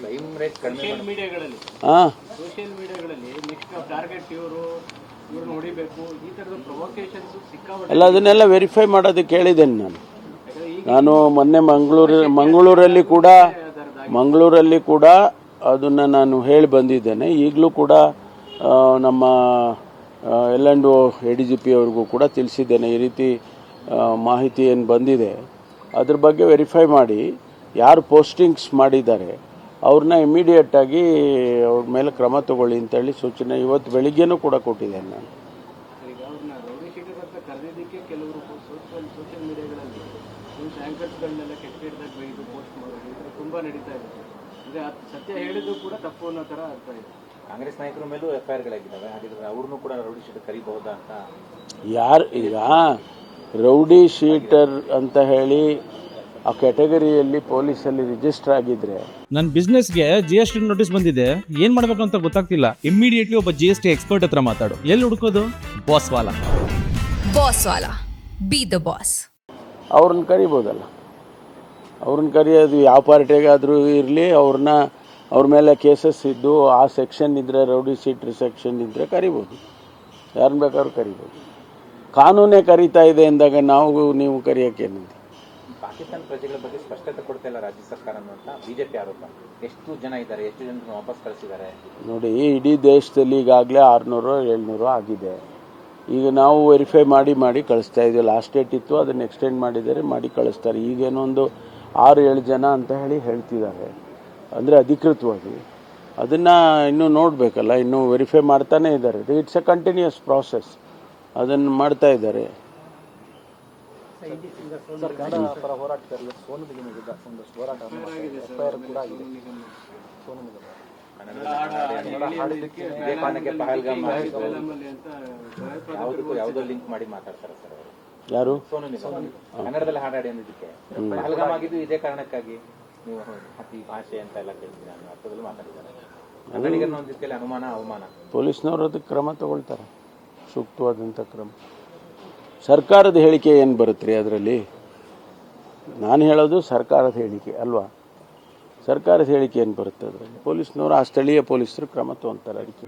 Social ಮೀಡಿಯಾಗಳಲ್ಲಿ next target ಇವ್ರನ್ನ ಹೊಡಿಬೇಕು ಈ ಥರದ ಪ್ರೊವೊಕೇಶನ್ಸ್ ಸಿಕ್ಕಾಪಟ್ಟೆ. ಅಲ್ಲ, ಅದನ್ನೆಲ್ಲ ವೆರಿಫೈ ಮಾಡೋದಕ್ಕೆ ಹೇಳಿದ್ದೇನೆ ನಾನು ಮೊನ್ನೆ ಮಂಗಳೂರಲ್ಲಿ ಕೂಡ ಅದನ್ನು ನಾನು ಹೇಳಿ ಬಂದಿದ್ದೇನೆ. ಈಗಲೂ ಕೂಡ ನಮ್ಮ L&O ADGP ಅವ್ರಿಗೂ ಕೂಡ ತಿಳಿಸಿದ್ದೇನೆ. ಈ ರೀತಿ ಮಾಹಿತಿ ಏನು ಬಂದಿದೆ ಅದ್ರ ಬಗ್ಗೆ ವೆರಿಫೈ ಮಾಡಿ ಯಾರು ಪೋಸ್ಟಿಂಗ್ಸ್ ಮಾಡಿದ್ದಾರೆ ಅವ್ರನ್ನ ಇಮಿಡಿಯೇಟಾಗಿ ಅವ್ರ ಮೇಲೆ ಕ್ರಮ ತಗೊಳ್ಳಿ ಅಂತೇಳಿ ಸೂಚನೆ ಇವತ್ತು ಬೆಳಿಗ್ಗೆನೂ ಕೂಡ ಕೊಟ್ಟಿದ್ದೇನೆ ನಾನು. ಈಗ ಅವ್ರನ್ನ ರೌಡಿ ಶೀಟರ್ ಅಂತ ಕರೆದಿದ್ದಕ್ಕೆ ಕೆಲವರು ಸೋಷಿಯಲ್ ಮೀಡಿಯಾಗಳಲ್ಲಿ ನ್ಯೂಸ್ ಆ್ಯಂಕರ್ಸ್ಗಳನ್ನೆಲ್ಲ ಕೆಟ್ಟದಾಗ ಬೈದು ಪೋಸ್ಟ್ ಮಾಡೋದು ಈ ಥರ ತುಂಬ ನಡೀತಾ ಇದೆ. ಅಂದರೆ ಸತ್ಯ ಹೇಳಿದ್ದು ಕೂಡ ತಪ್ಪು ಅನ್ನೋ ಥರ ಅರ್ಥ ಇದೆ. ಕಾಂಗ್ರೆಸ್ ನಾಯಕರ ಮೇಲೂ FIR-ಗಳಾಗಿದ್ದಾವೆ. ಹಾಗಿದ್ರೆ ಅವ್ರನ್ನೂ ಕೂಡ ರೌಡಿ ಶೀಟರ್ ಕರಿಬಹುದಾ ಅಂತ. ಯಾರು ಈಗ ರೌಡಿ ಶೀಟರ್ ಅಂತ ಹೇಳಿ ಆ ಕ್ಯಾಟಗರಿಯಲ್ಲಿ ಪೊಲೀಸಲ್ಲಿ ರಿಜಿಸ್ಟರ್ ಆಗಿದ್ರೆ, ನನ್ನ ಬಿಸ್ನೆಸ್ಗೆ GST ನೋಟಿಸ್ ಬಂದಿದೆ, ಏನ್ ಮಾಡ್ಬೇಕು ಅಂತ ಗೊತ್ತಾಗ್ತಿಲ್ಲ. ಇಮಿಡಿಯೇಟ್ಲಿ ಒಬ್ಬ GST ಎಕ್ಸ್ಪರ್ಟ್ ಹತ್ರ ಮಾತಾಡು. ಎಲ್ಲಿ ಹುಡುಕೋದು? ಬಾಸ್ವಾಲಾ. Be the boss. ಅವ್ರನ್ನ ಕರಿಬೋದಲ್ಲ. ಅವ್ರನ್ನ ಕರೆಯೋದು ಯಾವ ಪಾರ್ಟಿಗಾದರೂ ಇರಲಿ, ಅವ್ರ ಮೇಲೆ ಕೇಸಸ್ ಇದ್ದು ಆ ಸೆಕ್ಷನ್ ಇದ್ದರೆ, ರೌಡಿ ಶೀಟರ್ ಸೆಕ್ಷನ್ ಇದ್ದರೆ ಕರಿಬೋದು. ಯಾರನ್ನ ಬೇಕಾದ್ರೂ ಕರಿಬೋದು. ಕಾನೂನೇ ಕರೀತಾ ಇದೆ ಅಂದಾಗ ನೀವು ಕರೆಯೋಕ್ಕೇನಿದೆ? ಪಾಕಿಸ್ತಾನ ಪ್ರಜೆಗಳ ಬಗ್ಗೆ ಸ್ಪಷ್ಟತೆ ಕೊಡ್ತಾ ಇಲ್ಲ ರಾಜ್ಯ ಸರ್ಕಾರ ಅಂತ BJP ಆರೋಪ. ಎಷ್ಟು ಜನ ಇದ್ದಾರೆ, ಎಷ್ಟು ಜನ ವಾಪಸ್ ಕಳಿಸಿದ್ದಾರೆ? ನೋಡಿ, ಇಡೀ ದೇಶದಲ್ಲಿ ಈಗಾಗಲೇ 600-700 ಆಗಿದೆ. ಈಗ ನಾವು ವೆರಿಫೈ ಮಾಡಿ ಕಳಿಸ್ತಾ ಇದ್ದೀವಿ. ಲಾಸ್ಟ್ ಡೇಟ್ ಇತ್ತು, ಅದನ್ನು ಎಕ್ಸ್ಟೆಂಡ್ ಮಾಡಿ ಕಳಿಸ್ತಾರೆ. ಈಗೇನೋ ಒಂದು 6-7 ಜನ ಅಂತ ಹೇಳ್ತಿದ್ದಾರೆ, ಅಂದರೆ ಅಧಿಕೃತವಾಗಿ. ಅದನ್ನು ಇನ್ನೂ ನೋಡಬೇಕಲ್ಲ, ಇನ್ನೂ ವೆರಿಫೈ ಮಾಡ್ತಾನೇ ಇದ್ದಾರೆ. ಇಟ್ಸ್ ಎ ಕಂಟಿನ್ಯೂಸ್ ಪ್ರಾಸೆಸ್, ಅದನ್ನು ಮಾಡ್ತಾ ಇದ್ದಾರೆ. ಯಾವುದೋ ಲಿಂಕ್ ಮಾಡಿ ಮಾತಾಡ್ತಾರೆ ಸರ್ ಅವರು. ಯಾರು? ಸೋನು ನಿಗಮ್ ಕನ್ನಡದಲ್ಲಿ ಹಾಡಾಡಿ ಅಂದಿದ್ದಕ್ಕೆ ಪಹಲ್ಗಾಮ್ ಆಗಿದ್ದು ಇದೇ ಕಾರಣಕ್ಕಾಗಿ ನೀವು ಅತಿ ಭಾಷೆ ಅಂತ ಎಲ್ಲ ಕೇಳ್ತೀನಿ ಅನ್ನೋ ಅರ್ಥದಲ್ಲಿ ಮಾತಾಡಿದ್ದಾರೆ. ಕನ್ನಡಿಗರನ್ನ ಒಂದಿದ್ದಕ್ಕೆ ಅನುಮಾನ, ಅವಮಾನ. ಪೊಲೀಸ್ನವರು ಅದಕ್ಕೆ ಕ್ರಮ ತಗೊಳ್ತಾರೆ, ಸೂಕ್ತವಾದಂಥ ಕ್ರಮ. ಸರ್ಕಾರದ ಹೇಳಿಕೆ ಏನು ಬರುತ್ತೆ ರೀ ಅದರಲ್ಲಿ? ನಾನು ಹೇಳೋದು ಸರ್ಕಾರದ ಹೇಳಿಕೆ ಅಲ್ವಾ? ಸರ್ಕಾರದ ಹೇಳಿಕೆ ಏನು ಬರುತ್ತೆ ಅದರಲ್ಲಿ? ಪೊಲೀಸ್ನವರು, ಆ ಸ್ಥಳೀಯ ಪೊಲೀಸರು ಕ್ರಮ ತಗೊಳ್ತಾರೆ ಅದಕ್ಕೆ.